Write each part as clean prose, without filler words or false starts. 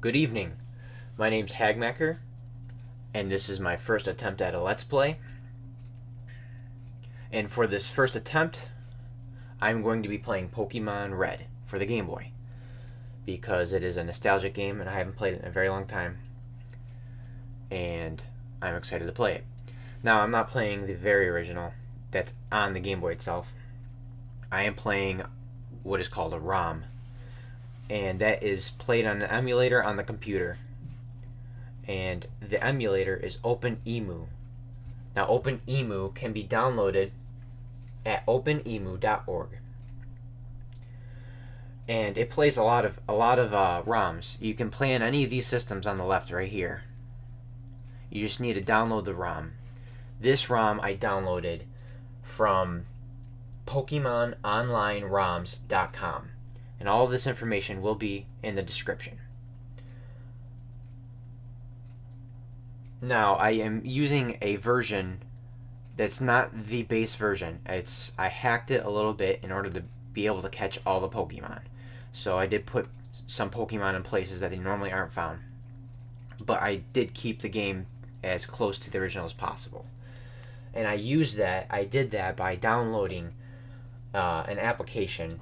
Good evening. My name's Hagmacker, and this is my first attempt at a Let's Play. And for this first attempt, I'm going to be playing Pokémon Red for the Game Boy, because it is a nostalgic game and I haven't played it in a very long time, and I'm excited to play it. Now, I'm not playing the very original that's on the Game Boy itself. I am playing what is called a ROM, and that is played on an emulator on the computer. And the emulator is OpenEMU. Now, OpenEMU can be downloaded at openemu.org, and it plays a lot of ROMs. You can play on any of these systems on the left right here. You just need to download the ROM. This ROM I downloaded from PokemonOnlineROMs.com, and all of this information will be in the description. Now, I am using a version that's not the base version. I hacked it a little bit in order to be able to catch all the Pokemon. So I did put some Pokemon in places that they normally aren't found. But I did keep the game as close to the original as possible. And I did that by downloading an application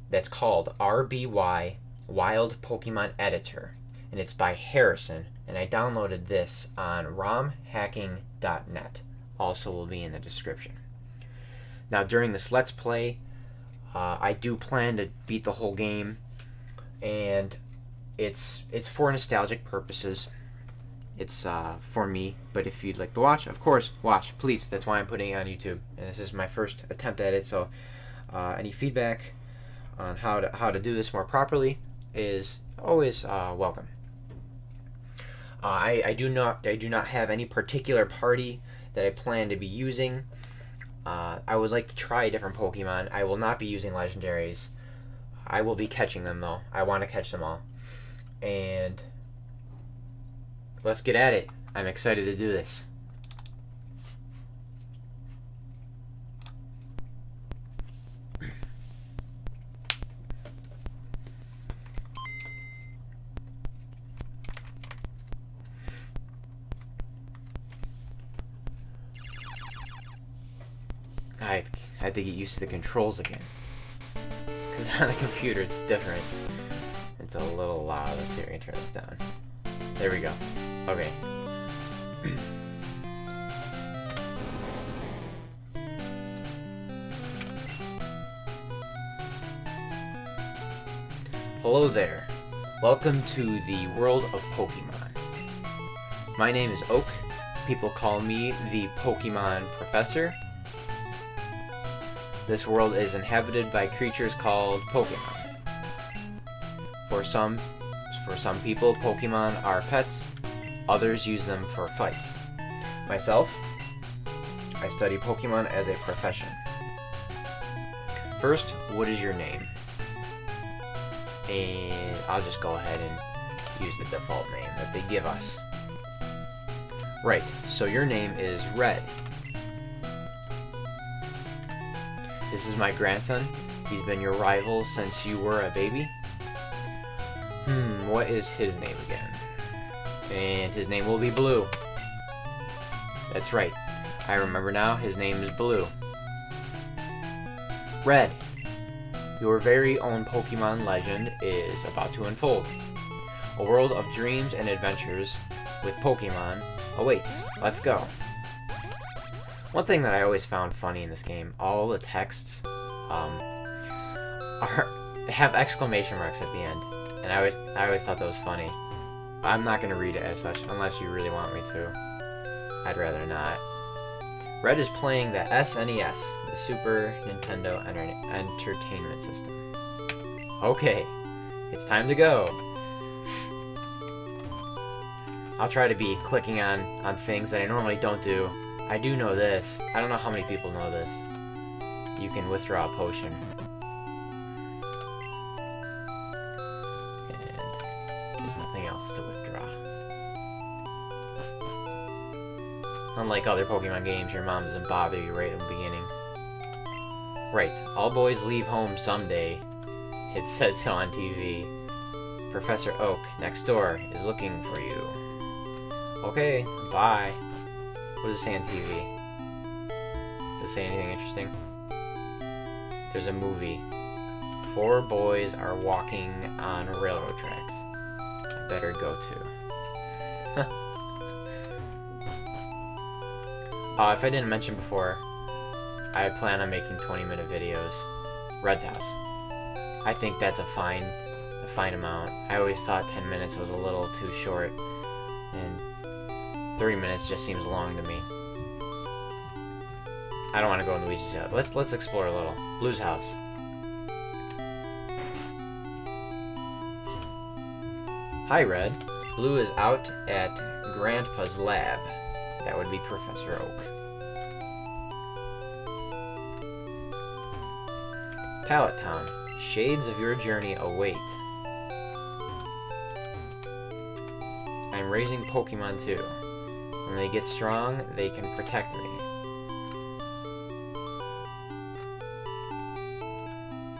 that's called RBY Wild Pokemon Editor. And it's by Harrison. And I downloaded this on romhacking.net. Also will be in the description. Now, during this Let's Play, I do plan to beat the whole game, and it's for nostalgic purposes. It's for me, but if you'd like to watch, of course, watch, please. That's why I'm putting it on YouTube, and this is my first attempt at it. So, any feedback on how to do this more properly is always welcome. I do not have any particular party that I plan to be using. I would like to try different Pokemon. I will not be using legendaries. I will be catching them, though. I want to catch them all. And let's get at it. I'm excited to do this. I have to get used to the controls again, because on the computer it's different. It's a little loud. Let's see if I can turn this down. There we go. Okay. Hello there. Welcome to the world of Pokemon. My name is Oak. People call me the Pokemon Professor. This world is inhabited by creatures called Pokemon. For some people, Pokemon are pets. Others use them for fights. Myself, I study Pokemon as a profession. First, what is your name? And I'll just go ahead and use the default name that they give us. Right, so your name is Red. This is my grandson. He's been your rival since you were a baby. What is his name again? And his name will be Blue. That's right. I remember now. His name is Blue. Red. Your very own Pokemon legend is about to unfold. A world of dreams and adventures with Pokemon awaits. Let's go. One thing that I always found funny in this game, all the texts have exclamation marks at the end, and I always thought that was funny. I'm not going to read it as such unless you really want me to. I'd rather not. Red is playing the SNES, the Super Nintendo Entertainment System. Okay, it's time to go. I'll try to be clicking on things that I normally don't do. I do know this. I don't know how many people know this. You can withdraw a potion. And there's nothing else to withdraw. Unlike other Pokemon games, your mom doesn't bother you right in the beginning. Right, all boys leave home someday. It said so on TV. Professor Oak next door is looking for you. Okay, bye. What does it say on TV? Does it say anything interesting? There's a movie. 4 boys are walking on railroad tracks. I better go too. If I didn't mention before, I plan on making 20-minute videos. Red's house. I think that's a fine amount. I always thought 10 minutes was a little too short, and 30 minutes just seems long to me. I don't want to go in the weeds yet. Let's explore a little. Blue's house. Hi, Red. Blue is out at Grandpa's lab. That would be Professor Oak. Pallet Town. Shades of your journey await. I'm raising Pokemon too. When they get strong, they can protect me.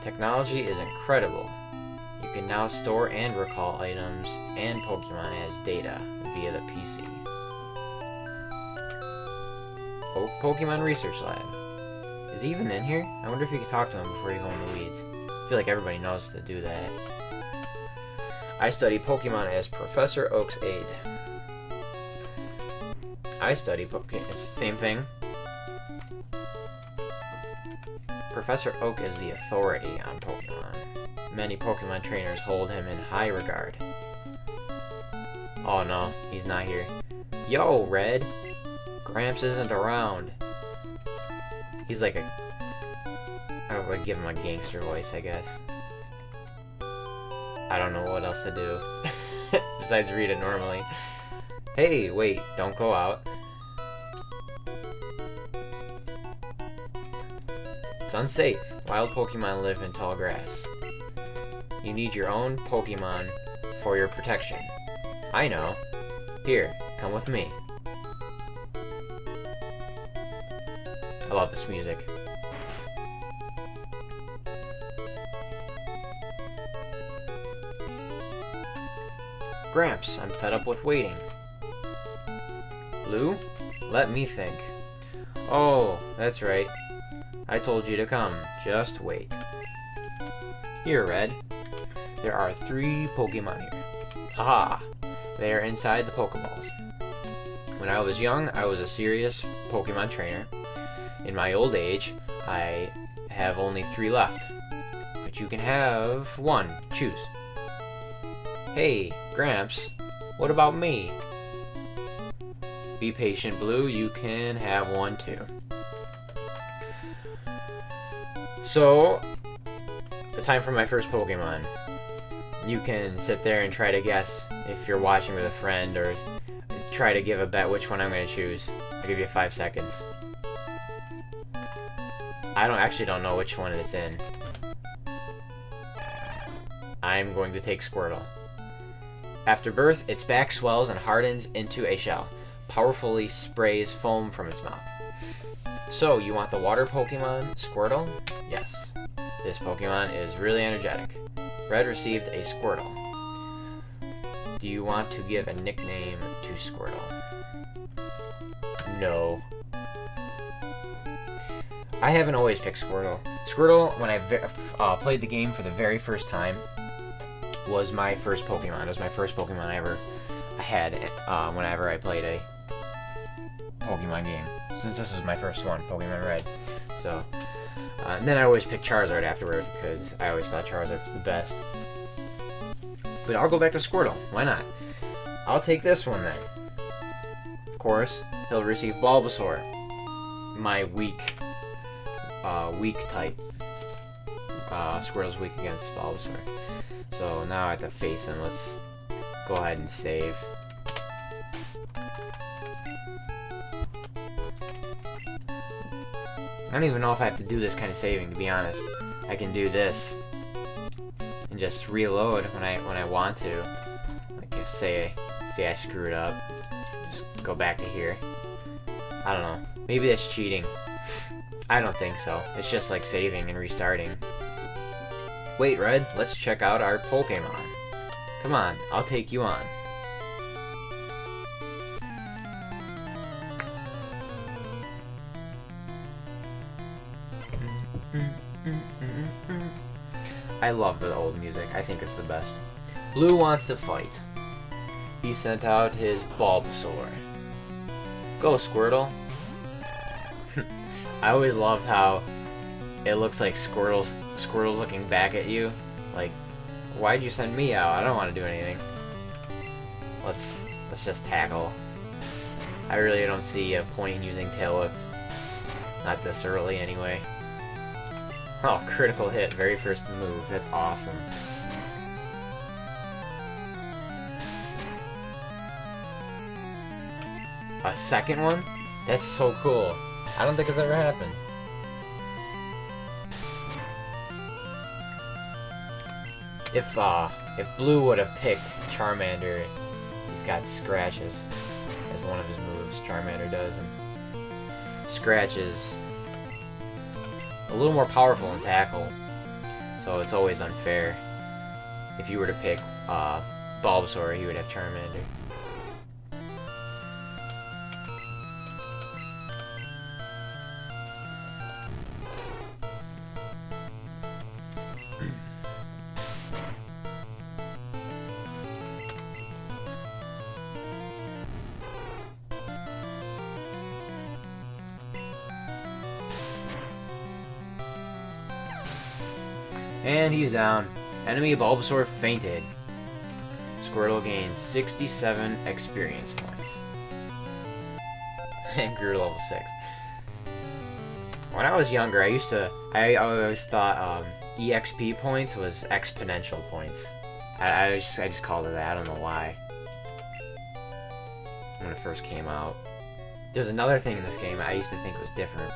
Technology is incredible. You can now store and recall items and Pokemon as data via the PC. Oak Pokemon Research Lab. Is he even in here? I wonder if you could talk to him before you go in the weeds. I feel like everybody knows to do that. I study Pokemon as Professor Oak's aide. I study Pokemon. It's the same thing. Professor Oak is the authority on Pokemon. Many Pokemon trainers hold him in high regard. Oh no, he's not here. Yo, Red! Gramps isn't around. He's like I would give him a gangster voice, I guess. I don't know what else to do. Besides read it normally. Hey, wait, don't go out. It's unsafe. Wild Pokemon live in tall grass. You need your own Pokemon for your protection. I know. Here, come with me. I love this music. Gramps, I'm fed up with waiting. Blue? Let me think. Oh, that's right. I told you to come. Just wait. Here, Red. There are 3 Pokemon here. Aha! They are inside the Pokeballs. When I was young, I was a serious Pokemon trainer. In my old age, I have only 3 left. But you can have 1. Choose. Hey, Gramps, what about me? Be patient, Blue. You can have 1 too. So, the time for my first Pokemon. You can sit there and try to guess if you're watching with a friend, or try to give a bet which one I'm going to choose. I'll give you 5 seconds. I actually don't know which one it's in. I'm going to take Squirtle. After birth, its back swells and hardens into a shell. Powerfully sprays foam from its mouth. So, you want the water Pokemon, Squirtle? Yes. This Pokemon is really energetic. Red received a Squirtle. Do you want to give a nickname to Squirtle? No. I haven't always picked Squirtle. Squirtle, when I played the game for the very first time, was my first Pokemon. It was my first Pokemon I had whenever I played a Pokemon game. Since this was my first one, Pokemon Red. So, and then I always picked Charizard afterward, because I always thought Charizard was the best. But I'll go back to Squirtle. Why not? I'll take this one then. Of course, he'll receive Bulbasaur. My weak type. Squirtle's weak against Bulbasaur. So now I have to face him. Let's go ahead and save. I don't even know if I have to do this kind of saving, to be honest. I can do this and just reload when I want to. Like if say I screwed up, just go back to here. I don't know. Maybe that's cheating. I don't think so. It's just like saving and restarting. Wait, Red, let's check out our Pokemon. Come on, I'll take you on. I love the old music. I think it's the best. Blue wants to fight. He sent out his Bulbasaur. Go, Squirtle. I always loved how it looks like Squirtle's looking back at you. Like, why'd you send me out? I don't want to do anything. Let's just tackle. I really don't see a point in using Tail Whip. Not this early, anyway. Oh, critical hit, very first move. That's awesome. A second one? That's so cool. I don't think it's ever happened. If Blue would have picked Charmander, he's got Scratches as one of his moves. Charmander does, and Scratch is a little more powerful in Tackle, so it's always unfair. If you were to pick Bulbasaur, he would have Charmander. And he's down. Enemy Bulbasaur fainted. Squirtle gains 67 experience points. And grew to level 6. When I was younger, I always thought EXP points was exponential points. I just called it that. I don't know why. When it first came out. There's another thing in this game I used to think was different.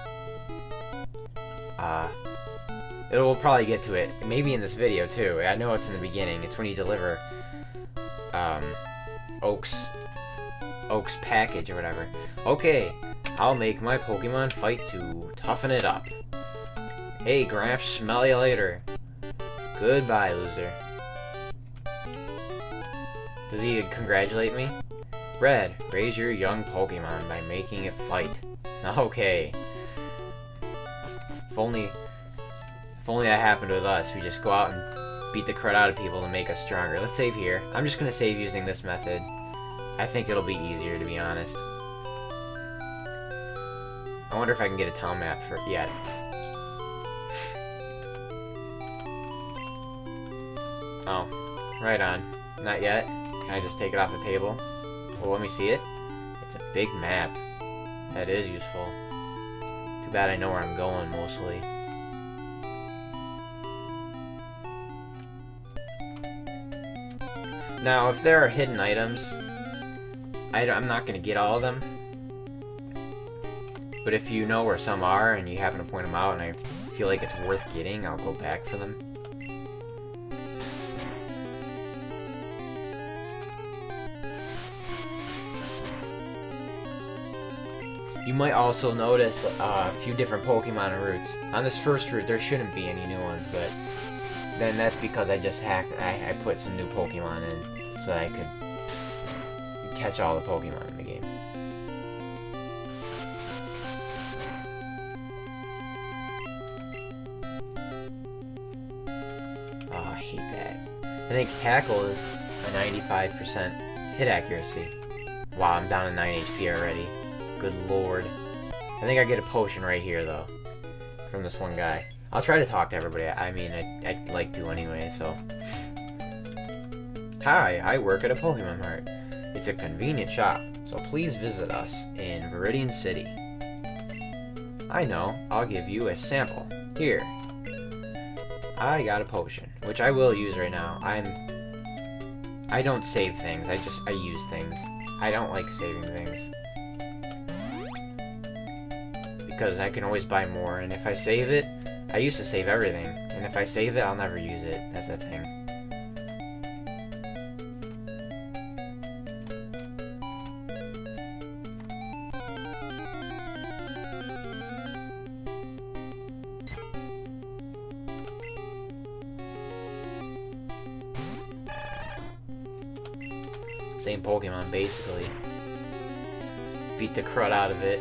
We'll probably get to it, maybe in this video too. I know it's in the beginning. It's when you deliver Oak's package or whatever. Okay, I'll make my Pokemon fight to toughen it up. Hey Gramps, smell you later. Goodbye, loser. Does he congratulate me? Red, raise your young Pokemon by making it fight. Okay. If only that happened with us. We just go out and beat the crud out of people to make us stronger. Let's save here. I'm just going to save using this method. I think it'll be easier, to be honest. I wonder if I can get a town map for yet. Oh, right on. Not yet. Can I just take it off the table? Well, let me see it. It's a big map. That is useful. Too bad I know where I'm going, mostly. Now, if there are hidden items, I'm not going to get all of them. But if you know where some are and you happen to point them out and I feel like it's worth getting, I'll go back for them. You might also notice a few different Pokemon routes. On this first route, there shouldn't be any new ones, but then that's because I just hacked. I put some new Pokemon in so that I could catch all the Pokemon in the game. Oh, I hate that. I think Tackle is a 95% hit accuracy. Wow, I'm down to 9 HP already. Good lord. I think I get a potion right here, though. From this one guy. I'll try to talk to everybody. I mean, I'd like to anyway, so... Hi, I work at a Pokemon Mart. It's a convenient shop, so please visit us in Viridian City. I know. I'll give you a sample. Here. I got a potion, which I will use right now. I don't save things. I use things. I don't like saving things. Because I can always buy more, and if I save it, I used to save everything, and if I save it, I'll never use it. That's the thing. Same Pokemon, basically. Beat the crud out of it.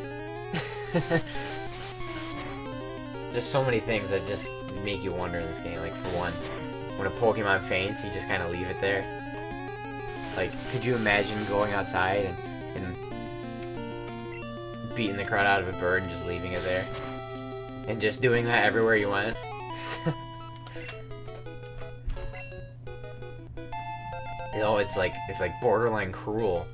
There's so many things that just make you wonder in this game. Like, for one, when a Pokemon faints, you just kind of leave it there. Like, could you imagine going outside and beating the crud out of a bird and just leaving it there? And just doing that everywhere you went? You know, it's like borderline cruel.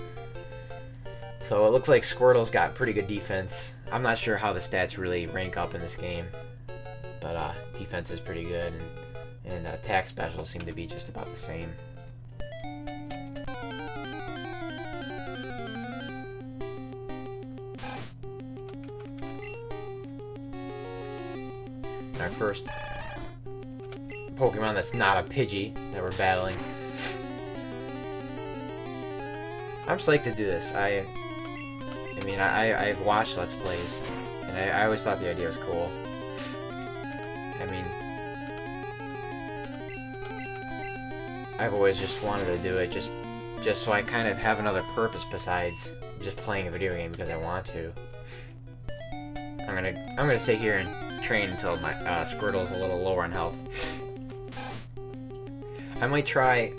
So it looks like Squirtle's got pretty good defense. I'm not sure how the stats really rank up in this game, but defense is pretty good, and attack specials seem to be just about the same. Our first Pokemon that's not a Pidgey that we're battling. I'm psyched to do this. I mean, I've watched Let's Plays, and I always thought the idea was cool. I mean, I've always just wanted to do it just so I kind of have another purpose besides just playing a video game because I want to. I'm gonna sit here and train until my Squirtle's a little lower on health. I might try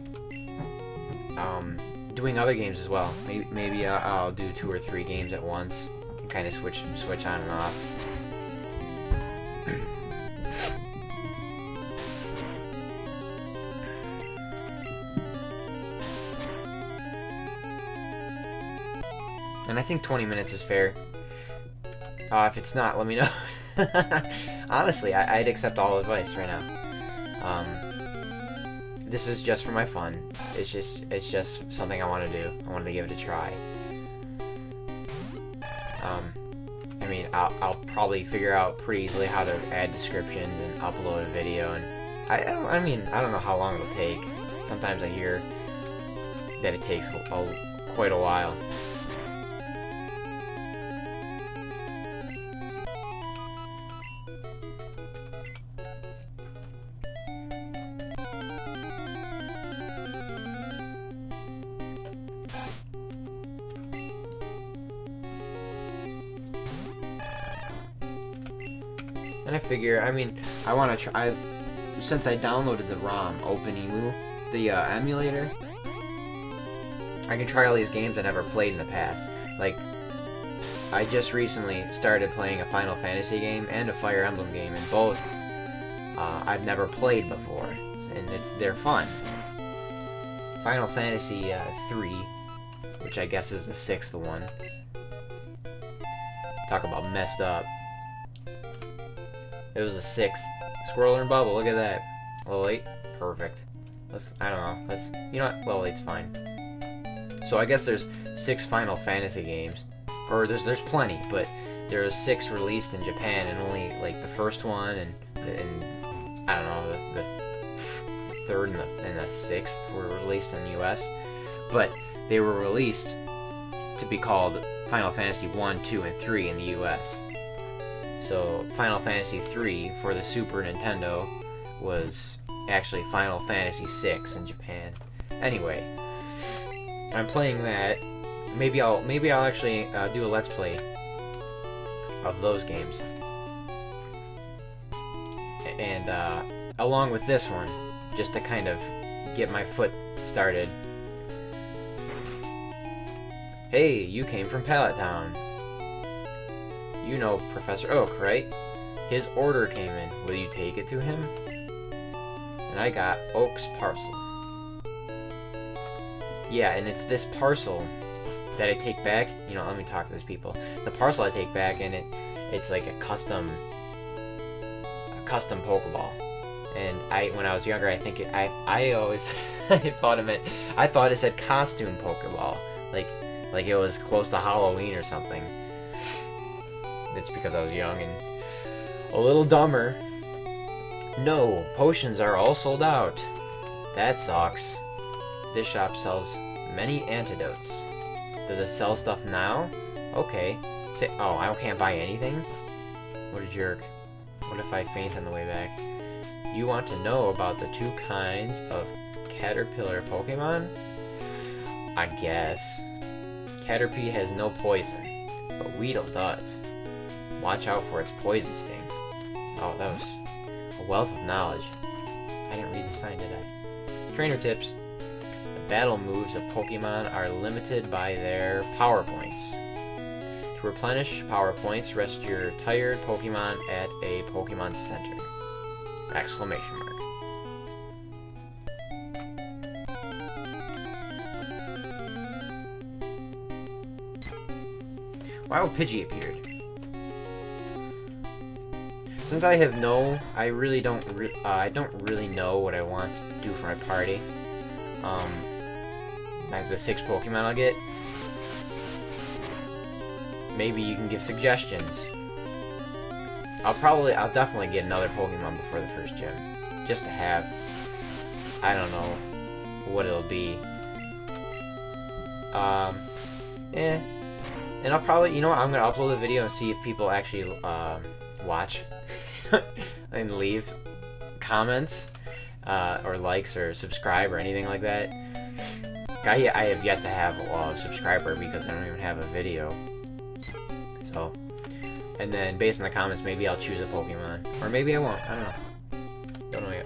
doing other games as well. Maybe I'll do 2 or 3 games at once and kind of switch on and off. And I think 20 minutes is fair. If it's not, let me know. Honestly, I'd accept all advice right now. This is just for my fun. It's just something I want to do. I wanted to give it a try. I mean, I'll probably figure out pretty easily how to add descriptions and upload a video, and I don't know how long it'll take. Sometimes I hear that it takes quite a while. And I figure, I mean, I want to try, since I downloaded the ROM, OpenEMU, the emulator, I can try all these games I never played in the past. Like, I just recently started playing a Final Fantasy game and a Fire Emblem game, and both I've never played before, and they're fun. Final Fantasy 3, which I guess is the 6th one. Talk about messed up. It was the 6th. Squirrel and Bubble, look at that. Level 8? Perfect. I don't know. You know what? Level 8's fine. So I guess there's 6 Final Fantasy games. Or there's plenty, but there's 6 released in Japan, and only, like, the first one, and I don't know, the 3rd and the 6th were released in the US. But they were released to be called Final Fantasy 1, 2, and 3 in the US. So Final Fantasy 3 for the Super Nintendo was actually Final Fantasy 6 in Japan. Anyway, I'm playing that. Maybe I'll actually do a Let's Play of those games. And along with this one, just to kind of get my foot started. Hey, you came from Pallet Town. You know Professor Oak, right? His order came in. Will you take it to him? And I got Oak's parcel. Yeah, and it's this parcel that I take back. You know, let me talk to these people. The parcel I take back, and it's like a custom Pokeball. And when I was younger, I think I always I thought it said costume Pokeball, like it was close to Halloween or something. It's because I was young and a little dumber. No, potions are all sold out. That sucks. This shop sells many antidotes. Does it sell stuff now? Okay. Oh, I can't buy anything? What a jerk. What if I faint on the way back? You want to know about the 2 kinds of caterpillar Pokemon? I guess. Caterpie has no poison, but Weedle does. Watch out for its poison sting. Oh, that was a wealth of knowledge. I didn't read the sign, did I? Trainer tips. The battle moves of Pokemon are limited by their power points. To replenish power points, rest your tired Pokemon at a Pokemon Center! Exclamation mark. Wild Pidgey appeared. Since I have I really don't really know what I want to do for my party. Like the 6 Pokemon I'll get. Maybe you can give suggestions. I'll definitely get another Pokemon before the first gym, just to have. I don't know what it'll be. And I'll probably, you know what, I'm gonna upload the video and see if people actually watch and leave comments or likes or subscribe or anything like that. I have yet to have a subscriber because I don't even have a video. So, and then based on the comments, maybe I'll choose a Pokemon, or maybe I won't. I don't know. Don't know yet.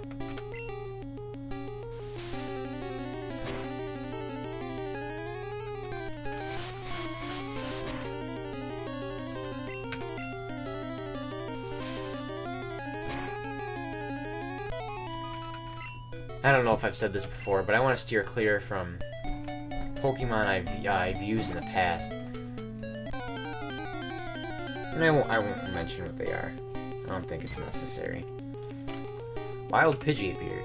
I don't know if I've said this before, but I want to steer clear from Pokemon I've used in the past. And I won't mention what they are. I don't think it's necessary. Wild Pidgey appeared.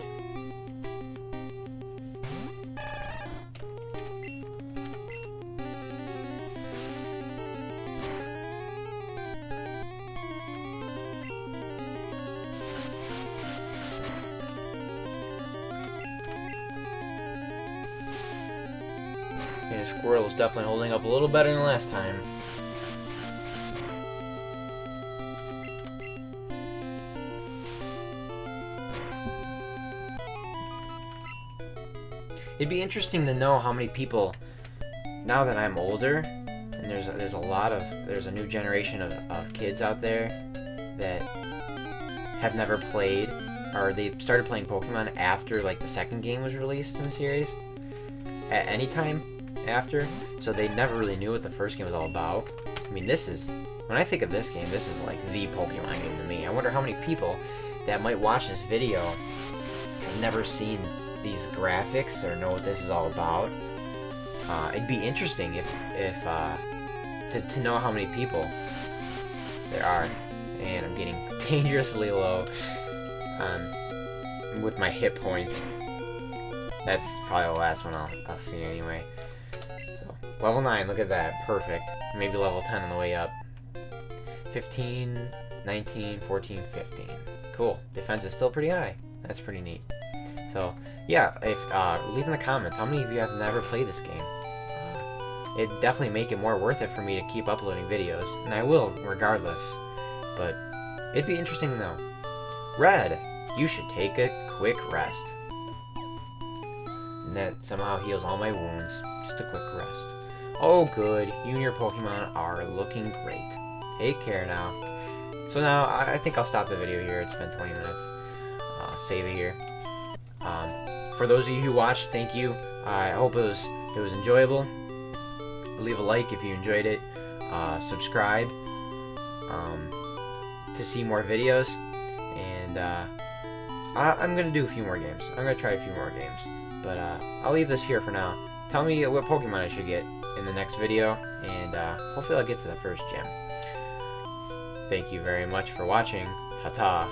And Squirtle is definitely holding up a little better than last time. It'd be interesting to know how many people, now that I'm older, and there's a new generation of kids out there that have never played, or they started playing Pokemon after like the second game was released in the series, at any time after, so they never really knew what the first game was all about. I mean, when I think of this game, this is like the Pokemon game to me. I wonder how many people that might watch this video have never seen these graphics or know what this is all about. It'd be interesting to know how many people there are. And I'm getting dangerously low with my hit points. That's probably the last one I'll see anyway. So level 9, look at that, perfect. Maybe level 10 on the way up. 15, 19, 14, 15. Cool. Defense is still pretty high. That's pretty neat. So, yeah, leave in the comments how many of you have never played this game. It'd definitely make it more worth it for me to keep uploading videos, and I will, regardless. But it'd be interesting to know. Red, you should take a quick rest. And that somehow heals all my wounds. Just a quick rest. Oh, good. You and your Pokemon are looking great. Take care now. So now, I think I'll stop the video here. It's been 20 minutes. Save it here. For those of you who watched, thank you. I hope it was enjoyable. Leave a like if you enjoyed it. Subscribe to see more videos. And I'm going to do a few more games. I'm going to try a few more games. But I'll leave this here for now. Tell me what Pokemon I should get in the next video. And hopefully I'll get to the first gym. Thank you very much for watching. Ta-ta.